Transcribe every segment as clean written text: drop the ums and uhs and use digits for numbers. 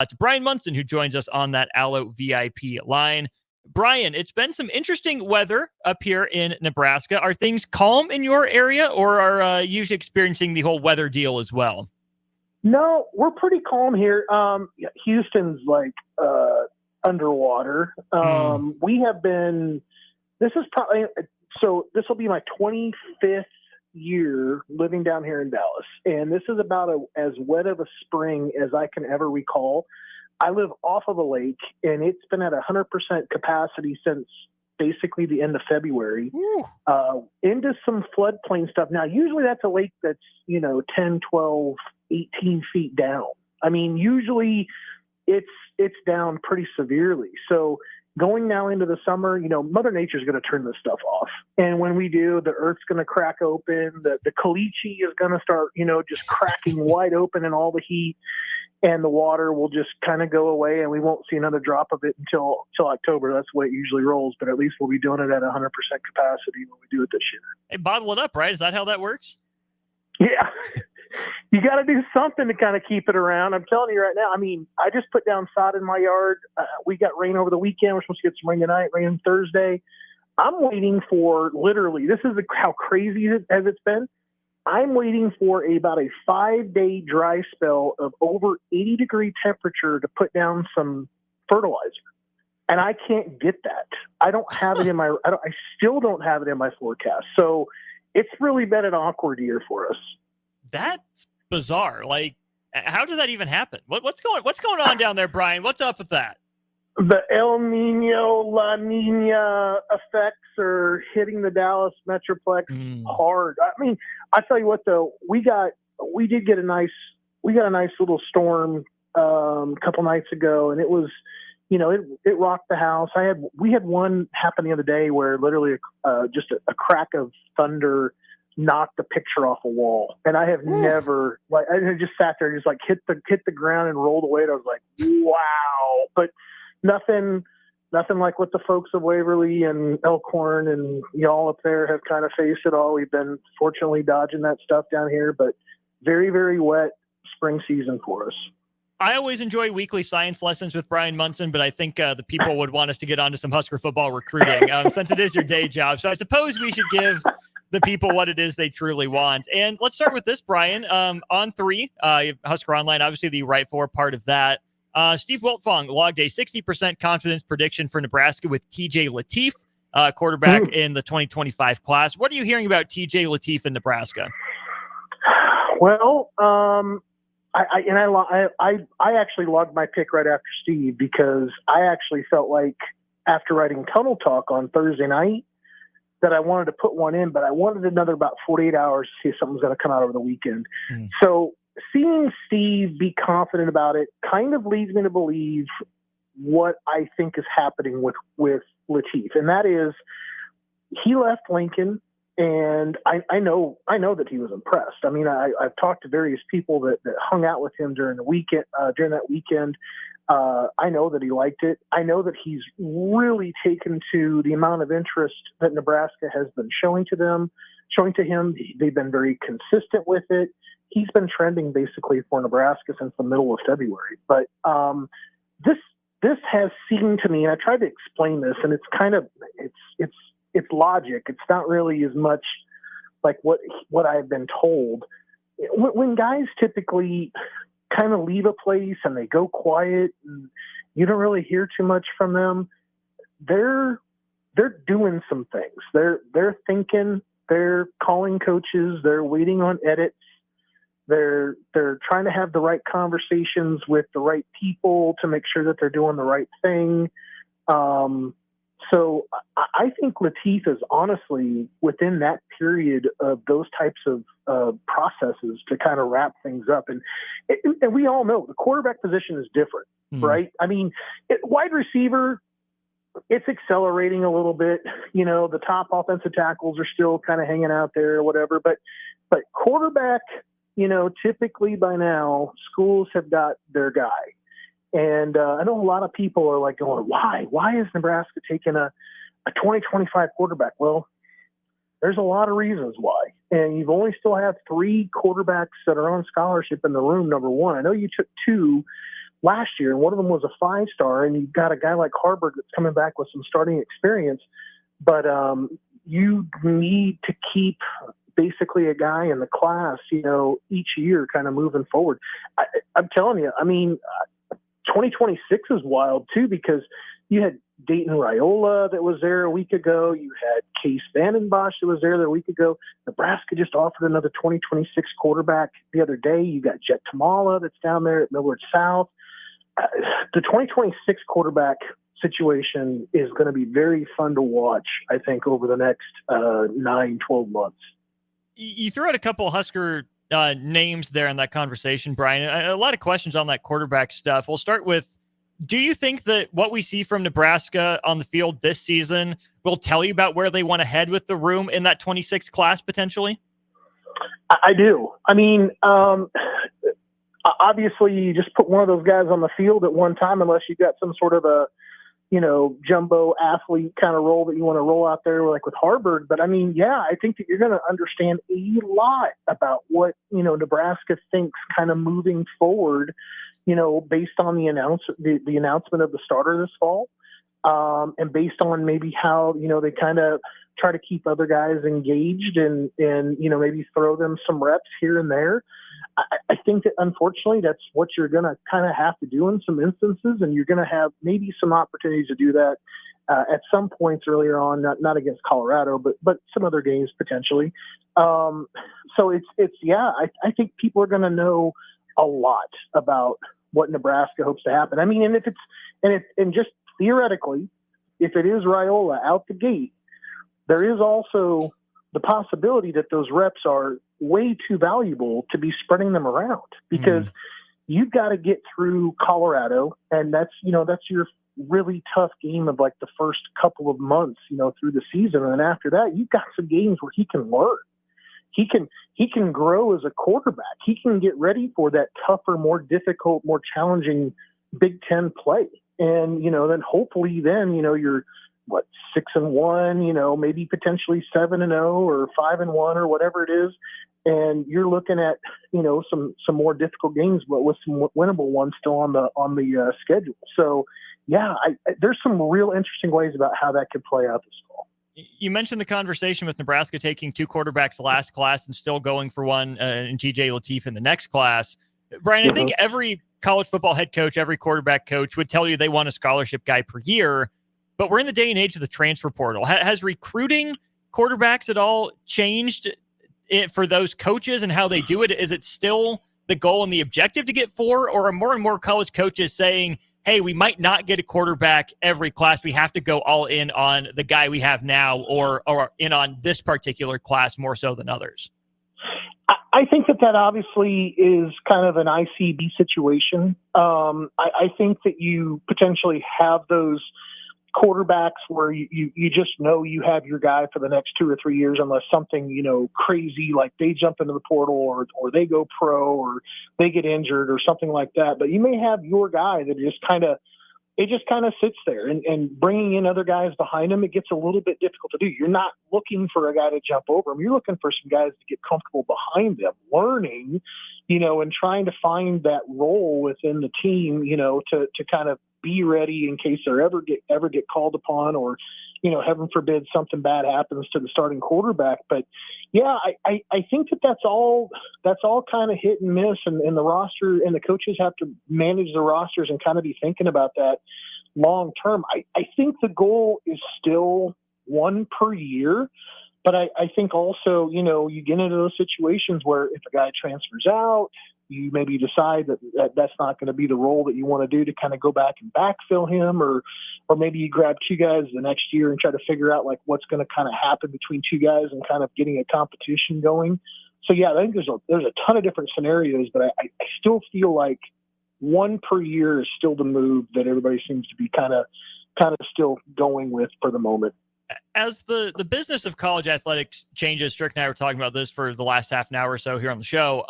to Bryan Munson, who joins us on that Allo VIP line. Bryan, it's been some interesting weather up here in Nebraska. Are things calm in your area, or are you experiencing the whole weather deal as well? No, we're pretty calm here. Houston's like underwater. We have been. This is probably so. This will be my 25th year living down here in Dallas, and this is about as wet of a spring as I can ever recall. I live off of a lake, and it's been at 100% capacity since basically the end of February, into some floodplain stuff. Now, usually that's a lake that's, 10, 12, 18 feet down. I mean, usually it's down pretty severely. So going now into the summer, Mother Nature's going to turn this stuff off. And when we do, the earth's going to crack open. The caliche is going to start, just cracking wide open in all the heat. And the water will just kind of go away, and we won't see another drop of it until October. That's the way it usually rolls, but at least we'll be doing it at 100% capacity when we do it this year. Hey, bottle it up, right? Is that how that works? Yeah. You got to do something to kind of keep it around. I'm telling you right now, I mean, I just put down sod in my yard. We got rain over the weekend. We're supposed to get some rain tonight, rain Thursday. I'm waiting for literally, this is how crazy as it's been. I'm waiting for about a 5-day dry spell of over 80-degree temperature to put down some fertilizer. And I can't get that. I don't have it in my, I still don't have it in my forecast. So it's really been an awkward year for us. That's bizarre. Like, how does that even happen? What's going on down there, Bryan? What's up with that? The El Nino, La Nina effects are hitting the Dallas Metroplex hard. I mean, I tell you what, though, we got a nice little storm a couple nights ago, and it was, it rocked the house. We had one happen the other day where literally just a crack of thunder knocked the picture off a wall, and I have never I just sat there and just like hit the ground and rolled away. And I was like, wow, but. Nothing like what the folks of Waverly and Elkhorn and y'all up there have kind of faced at all. We've been fortunately dodging that stuff down here, but very, very wet spring season for us. I always enjoy weekly science lessons with Bryan Munson, but I think the people would want us to get onto some Husker football recruiting since it is your day job. So I suppose we should give the people what it is they truly want. And let's start with this, Bryan. On 3, Husker Online, obviously the right for part of that. Steve Wiltfong logged a 60% confidence prediction for Nebraska with TJ Lateef, quarterback in the 2025 class. What are you hearing about TJ Lateef in Nebraska? Well, I actually logged my pick right after Steve because I actually felt like after writing Tunnel Talk on Thursday night that I wanted to put one in, but I wanted another about 48 hours to see if something was going to come out over the weekend. So seeing Steve be confident about it kind of leads me to believe what I think is happening with Lateef. And that is he left Lincoln, and I know that he was impressed. I mean, I've talked to various people that hung out with him during the weekend, during that weekend. I know that he liked it. I know that he's really taken to the amount of interest that Nebraska has been showing to him. They've been very consistent with it. He's been trending basically for Nebraska since the middle of February. But this has seemed to me, and I tried to explain this, and it's kind of it's logic. It's not really as much like what I've been told. When guys typically kind of leave a place and they go quiet and you don't really hear too much from them, they're doing some things. They're thinking, they're calling coaches, they're waiting on edits. They're trying to have the right conversations with the right people to make sure that they're doing the right thing. So I think Lateef is honestly within that period of those types of processes to kind of wrap things up. And we all know the quarterback position is different, right? I mean, wide receiver, it's accelerating a little bit. The top offensive tackles are still kind of hanging out there or whatever. But quarterback, typically by now, schools have got their guy. And I know a lot of people are like going, why? Why is Nebraska taking a 2025 quarterback? Well, there's a lot of reasons why. And you've only still have 3 quarterbacks that are on scholarship in the room, number one. I know you took 2 last year, and one of them was a 5-star, and you've got a guy like Harburg that's coming back with some starting experience, but you need to keep basically a guy in the class, each year kind of moving forward. I'm telling you, 2026 is wild too, because you had Dayton Raiola that was there a week ago. You had Case Vandenbosch that was there a week ago. Nebraska just offered another 2026 quarterback the other day. You got Jet Tamala that's down there at Millward South. The 2026 quarterback situation is going to be very fun to watch, I think, over the next 9-12 months. You threw out a couple of Husker names there in that conversation, Bryan. A lot of questions on that quarterback stuff. We'll start with, do you think that what we see from Nebraska on the field this season will tell you about where they want to head with the room in that 26 class potentially? I do. Obviously, you just put one of those guys on the field at one time, unless you've got some sort of a jumbo athlete kind of role that you want to roll out there, like with Harburg. But I think that you're going to understand a lot about what, Nebraska thinks kind of moving forward, based on the announcement of the starter this fall, and based on maybe how, they kind of try to keep other guys engaged and maybe throw them some reps here and there. I think that unfortunately that's what you're going to kind of have to do in some instances, and you're going to have maybe some opportunities to do that at some points earlier on, not against Colorado, but some other games potentially. So I think people are going to know a lot about what Nebraska hopes to happen. And just theoretically, if it is Raiola out the gate, there is also the possibility that those reps are way too valuable to be spreading them around, because you've got to get through Colorado, and that's your really tough game of like the first couple of months, through the season. And then after that, you've got some games where he can learn. He can grow as a quarterback. He can get ready for that tougher, more difficult, more challenging Big Ten play. And, then hopefully you're 6-1, maybe potentially 7-0 or 5-1 or whatever it is. And you're looking at, some more difficult games, but with some winnable ones still on the schedule. So there's some real interesting ways about how that could play out this fall. You mentioned the conversation with Nebraska taking 2 quarterbacks last class and still going for one in TJ Lateef in the next class. Bryan, I think every college football head coach, every quarterback coach would tell you they want a scholarship guy per year, but we're in the day and age of the transfer portal. Has recruiting quarterbacks at all changed for those coaches and how they do it? Is it still the goal and the objective to get 4, or are more and more college coaches saying, hey, we might not get a quarterback every class, we have to go all in on the guy we have now, or in on this particular class more so than others? I think that obviously is kind of an ICB situation. I think that you potentially have those quarterbacks where you just know you have your guy for the next 2 or 3 years, unless something, crazy, like they jump into the portal or they go pro or they get injured or something like that. But you may have your guy that just kind of sits there, and bringing in other guys behind him, it gets a little bit difficult to do. You're not looking for a guy to jump over him. You're looking for some guys to get comfortable behind them, learning, and trying to find that role within the team, to kind of be ready in case they ever get called upon, or, heaven forbid something bad happens to the starting quarterback. But I think that's all kind of hit and miss, and the roster and the coaches have to manage the rosters and kind of be thinking about that long term. I think the goal is still 1 per year, but I think also, you get into those situations where if a guy transfers out, you maybe decide that that's not going to be the role that you want to do to kind of go back and backfill him, or maybe you grab 2 guys the next year and try to figure out like what's going to kind of happen between 2 guys and kind of getting a competition going. So I think there's a ton of different scenarios, but I still feel like 1 per year is still the move that everybody seems to be kind of still going with for the moment. As the business of college athletics changes, Strick and I were talking about this for the last half an hour or so here on the show.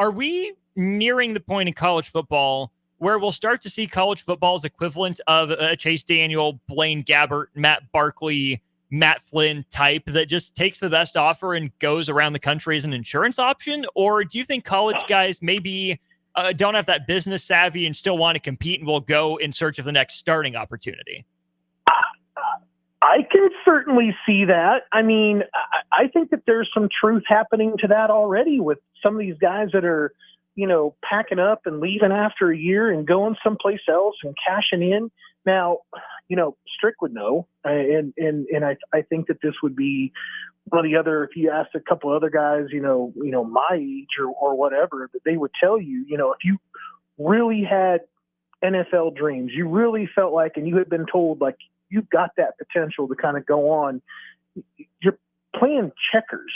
Are we nearing the point in college football where we'll start to see college football's equivalent of a Chase Daniel, Blaine Gabbert, Matt Barkley, Matt Flynn type that just takes the best offer and goes around the country as an insurance option? Or do you think college guys maybe don't have that business savvy and still want to compete and will go in search of the next starting opportunity? I can certainly see that. I mean, I think that there's some truth happening to that already with some of these guys that are, packing up and leaving after a year and going someplace else and cashing in. Now, Strick would know, and I think that this would be one of the other. If you asked a couple other guys, my age or whatever, that they would tell you, if you really had NFL dreams, you really felt like, and you had been told like you've got that potential to kind of go on, you're playing checkers,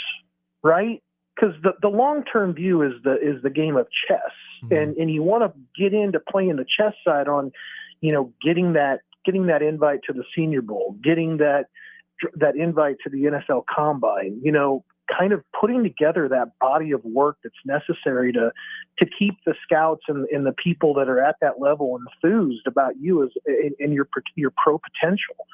right? Because the long-term view is the game of chess, and you want to get into playing the chess side on, getting that invite to the Senior Bowl, getting that invite to the NFL Combine, kind of putting together that body of work that's necessary to keep the scouts and the people that are at that level enthused about you and your pro potential.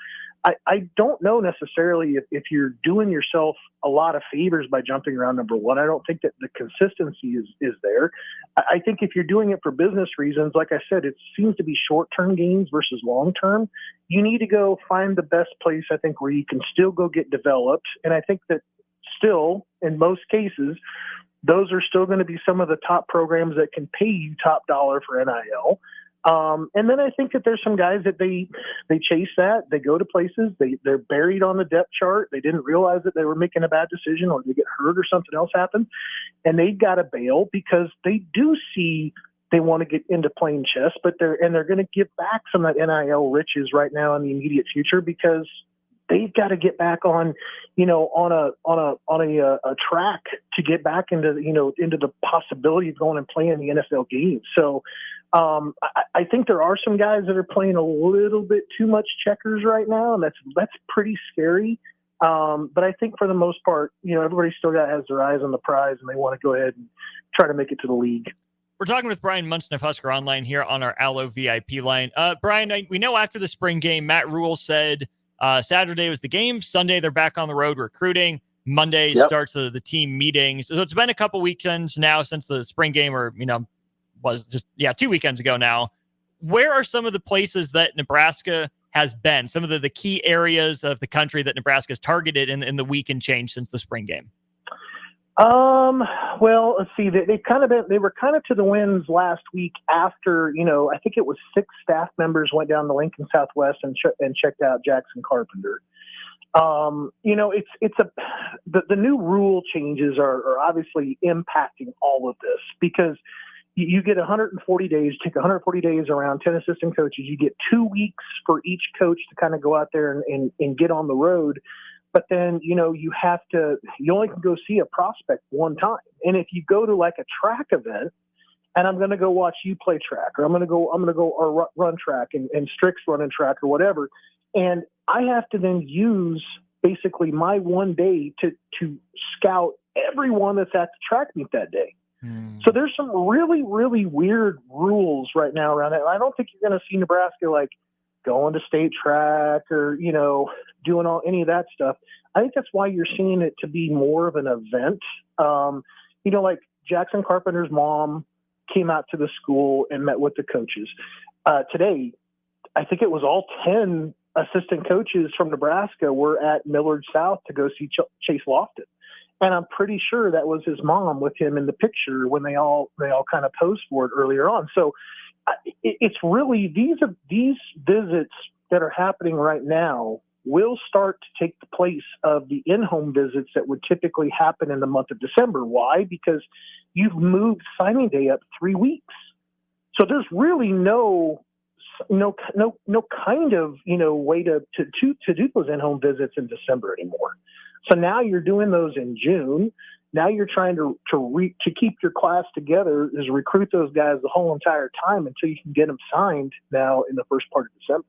I don't know necessarily if you're doing yourself a lot of favors by jumping around number one. I don't think that the consistency is there. I think if you're doing it for business reasons, like I said, it seems to be short-term gains versus long-term. You need to go find the best place, I think, where you can still go get developed. And I think that still, in most cases, those are still going to be some of the top programs that can pay you top dollar for NIL. And then I think that there's some guys that they chase that. They go to places, they're buried on the depth chart. They didn't realize that they were making a bad decision, or they get hurt or something else happens, and they've got to bail because they do see they want to get into playing chess, but they're going to give back some of that NIL riches right now in the immediate future because they've got to get back on a track to get back into the possibility of going and playing the NFL game. So I think there are some guys that are playing a little bit too much checkers right now, and that's pretty scary. But I think for the most part, everybody still has their eyes on the prize, and they want to go ahead and try to make it to the league. We're talking with Bryan Munson of Husker Online here on our Allo VIP line. Bryan, we know after the spring game, Matt Rule said Saturday was the game. Sunday, they're back on the road recruiting. Monday starts the team meetings. So it's been a couple weekends now since the spring game, or, was just 2 weekends ago now. Where are some of the places that Nebraska has been, some of the key areas of the country that Nebraska has targeted in the week and change since the spring game? Well, let's see. They were kind of to the winds last week after, I think it was 6 staff members went down to Lincoln Southwest and checked out Jackson Carpenter. The new rule changes are obviously impacting all of this because you get 140 days, take 140 days around 10 assistant coaches. You get 2 weeks for each coach to kind of go out there and get on the road. But then, you only can go see a prospect one time. And if you go to like a track event and I'm going to go watch you play track, or I'm going to go or run track and Strick's running track or whatever. And I have to then use basically my one day to scout everyone that's at the track meet that day. So there's some really, really weird rules right now around it. I don't think you're going to see Nebraska like going to state track or, doing any of that stuff. I think that's why you're seeing it to be more of an event. Like Jackson Carpenter's mom came out to the school and met with the coaches. Today, I think it was all 10 assistant coaches from Nebraska were at Millard South to go see Chase Lofton. And I'm pretty sure that was his mom with him in the picture when they all kind of posed for it earlier on. So it's really these visits that are happening right now will start to take the place of the in-home visits that would typically happen in the month of December. Why? Because you've moved signing day up 3 weeks. So there's really no kind of, way to do those in-home visits in December anymore. So now you're doing those in June. Now you're trying to keep your class together, is recruit those guys the whole entire time until you can get them signed now in the first part of December.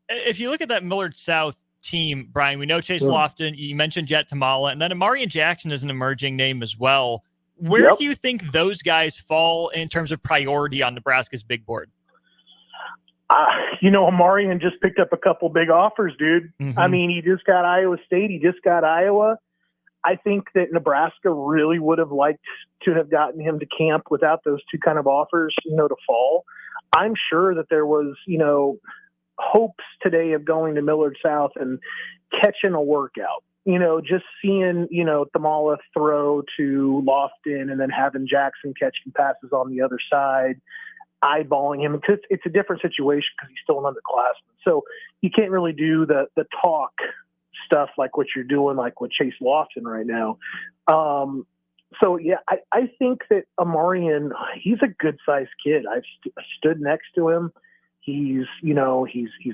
If you look at that Millard South team, Bryan, we know Chase Lofton, you mentioned Jet Tamala, and then Amarian Jackson is an emerging name as well. Where do you think those guys fall in terms of priority on Nebraska's big board? Amarian just picked up a couple big offers, dude. I mean, he just got Iowa State. He just got Iowa. I think that Nebraska really would have liked to have gotten him to camp without those two kind of offers, to fall. I'm sure that there was, hopes today of going to Millard South and catching a workout, just seeing, Thamala throw to Lofton and then having Jackson catching passes on the other side, eyeballing him, because it's a different situation because he's still an underclassman. So you can't really do the talk stuff like what you're doing, like with Chase Lofton right now. So yeah, I think that Amarian, he's a good sized kid. I've stood next to him. He's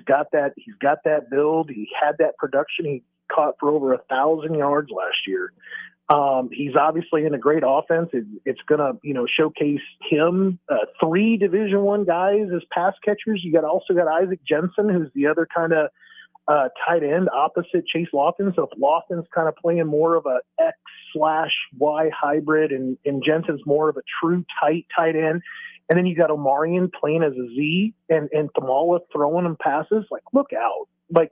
got that build. He had that production. He caught for over 1,000 yards last year. He's obviously in a great offense. It's going to, showcase him. 3 Division I guys as pass catchers. You also got Isaac Jensen, who's the other kind of tight end opposite Chase Lofton. So if Lofton's kind of playing more of a X/Y hybrid and Jensen's more of a true tight end. And then you got Omarion playing as a Z and Thamala throwing him passes. Like, look out. Like,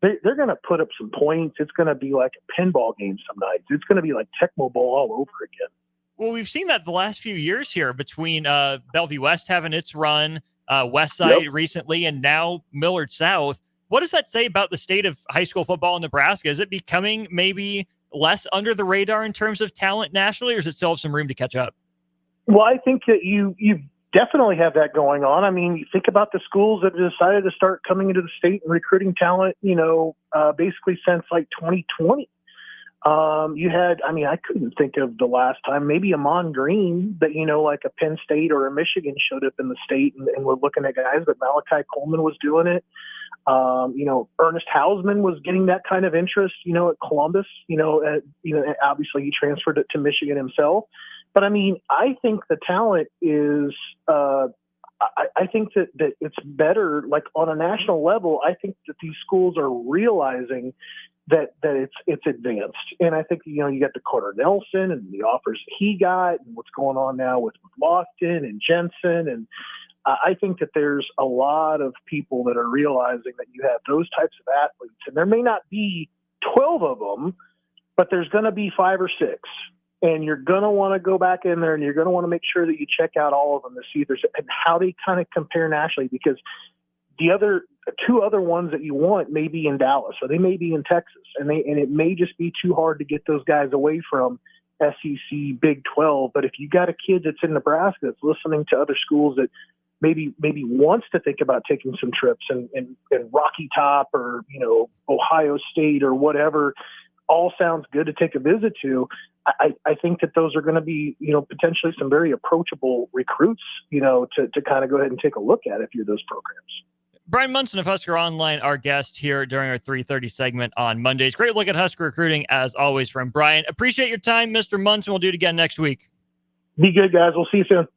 they're going to put up some points. It's going to be like a pinball game some nights. It's going to be like Tecmo Bowl all over again. Well, we've seen that the last few years here between Bellevue West having its run, West Side recently, and now Millard South. What does that say about the state of high school football in Nebraska? Is it becoming maybe less under the radar in terms of talent nationally, or does it still have some room to catch up? Well, I think that you definitely have that going on. I mean, you think about the schools that have decided to start coming into the state and recruiting talent, basically since like 2020. I couldn't think of the last time, maybe Amon Green, that, like a Penn State or a Michigan showed up in the state and we're looking at guys, but Malachi Coleman was doing it. Ernest Hausman was getting that kind of interest, at Columbus, obviously he transferred it to Michigan himself. But I mean, I think the talent is, I think that it's better, like on a national level. I think that these schools are realizing that it's advanced. And I think, you got the Carter Nelson and the offers he got and what's going on now with Lofton and Jensen. And I think that there's a lot of people that are realizing that you have those types of athletes, and there may not be 12 of them, but there's going to be 5 or 6. And you're going to want to go back in there and you're going to want to make sure that you check out all of them to see if there's and how they kind of compare nationally, because the other 2 other ones that you want may be in Dallas or they may be in Texas, and it may just be too hard to get those guys away from SEC Big 12. But if you got a kid that's in Nebraska that's listening to other schools that maybe wants to think about taking some trips in Rocky Top or, Ohio State or whatever, all sounds good to take a visit to. I think that those are going to be, potentially some very approachable recruits, to kind of go ahead and take a look at if you're those programs. Bryan Munson of Husker Online, our guest here during our 3:30 segment on Mondays. Great look at Husker recruiting, as always, from Bryan. Appreciate your time, Mr. Munson. We'll do it again next week. Be good, guys. We'll see you soon.